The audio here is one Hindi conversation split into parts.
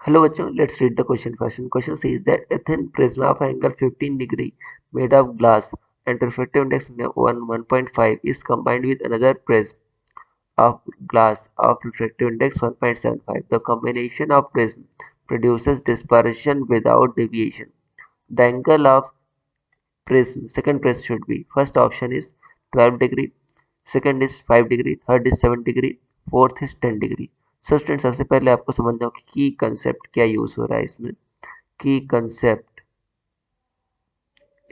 Hello bachcho, let's read the question first. Question says that a thin prism of angle 15 degree made of glass and refractive index 1.5 is combined with another prism of glass of refractive index 1.75. The combination of prism produces dispersion without deviation. The angle of prism, second prism should be, first option is 12 degree, second is 5 degree, third is 7 degree, fourth is 10 degree. So student सबसे पहले आपको समझना हो कि की कंसेप्ट क्या यूज हो रहा है इसमें। की concept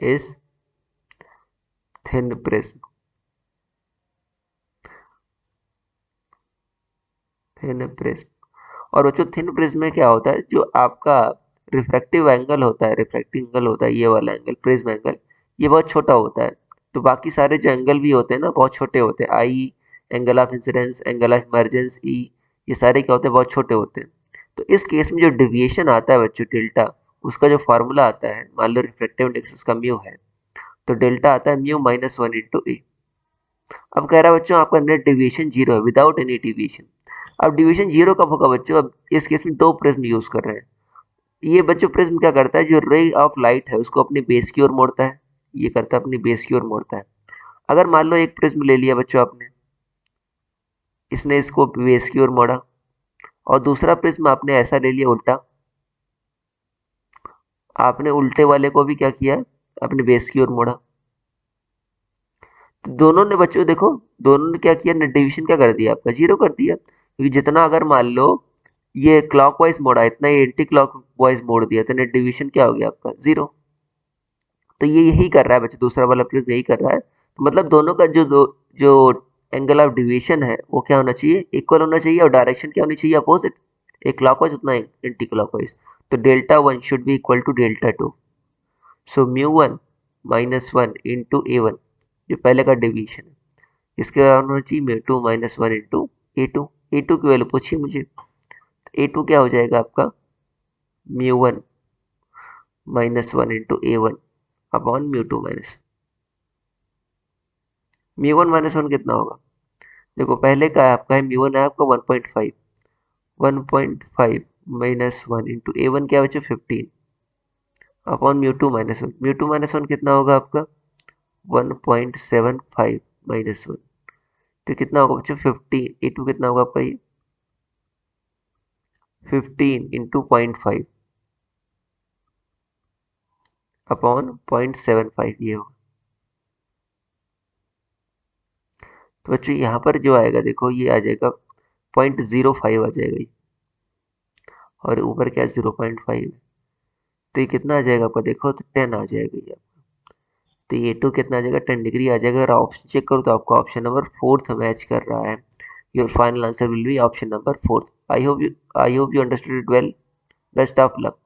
is thin prism. Thin prism और बच्चों थिन प्रिज्म में क्या होता है, जो आपका रिफ्रैक्टिव एंगल होता है, रिफ्रैक्टिव एंगल होता है ये वाला एंगल प्रिज्म एंगल, ये बहुत छोटा होता है। तो बाकी सारे जो एंगल भी होते हैं ना बहुत छोटे होते हैं, i, angle of incidence, angle of emergence, e, ये सारे क्या होते हैं, बहुत छोटे होते हैं। तो इस केस में जो डिविएशन आता है बच्चों डेल्टा, उसका जो फार्मूला आता है, मान लो रिफ्रैक्टिव इंडेक्स का म्यू है, तो डेल्टा आता है म्यू माइनस वन इंटू ए। अब कह रहा है बच्चों आपका नेट डिविएशन जीरो है विदाउट एनी डिविएशन। अब डिविएशन जीरो कब होगा बच्चों, अब इस केस में दो प्रिज्म यूज कर रहे हैं। ये बच्चों प्रिज्म क्या करता है, जो रे ऑफ लाइट है उसको अपनी बेस की ओर मोड़ता है, ये करता है अपनी बेस की ओर मोड़ता है। अगर मान लो एक प्रिज्म ले लिया बच्चों आपने, इसने इसको बेस की ओर मोड़ा, और दूसरा प्रिज्म आपने ऐसा ले लिया उल्टा, आपने उल्टे वाले को भी क्या किया, अपने बेस की ओर मोड़ा। तो दोनों ने बच्चों देखो, दोनों ने क्या किया, नेट डिवीजन क्या कर दिया, आपका जीरो कर दिया। क्योंकि जितना अगर मान लो ये क्लॉकवाइज मोड़ा, इतना ये एंटी क्लॉकवाइज मोड़ दिया, तो नेट डिवीजन क्या हो गया आपका, जीरो। तो ये यही कर रहा है बच्चों, दूसरा वाला प्रिज्म यही कर रहा है। तो मतलब दोनों का जो एंगल ऑफ डिवीजन है वो क्या होना चाहिए, इक्वल होना चाहिए, और डायरेक्शन क्या होनी चाहिए, अपोजिट। एक क्लॉकवाइज उतना एंटी क्लॉकवाइज। तो delta one should be equal to delta two. So mu one minus one into a one, जो पहले का डिवीजन है, इसके बराबर होना चाहिए mu two minus one into a two. A two की वैल्यू पूछिए मुझे, ए टू क्या हो जाएगा आपका, mu one minus one into a one upon mu two minus. Mu one minus one कितना होगा, देखो पहले का है आपका, है म्यू वन है आपका 1.5, 1.5 minus one into a one क्या बचे 15 upon mu two minus one कितना होगा आपका 1.75 माइनस वन। तो कितना होगा बच्चों 15, ए टू कितना होगा आपका ये 15 इंटू 0.5 अपॉन 0.75 ये होगा। तो बच्चों यहाँ पर जो आएगा देखो ये आ जाएगा 0.05 आ जाएगा ये, और ऊपर क्या 0.5, तो ये कितना आ जाएगा आपका, देखो तो 10 आ जाएगा ये। तो ये टू कितना आ जाएगा 10 डिग्री आ जाएगा। अगर ऑप्शन चेक करो तो आपको ऑप्शन नंबर फोर्थ मैच कर रहा है। Your final answer will be option number fourth. I hope you understood it well. Best of luck.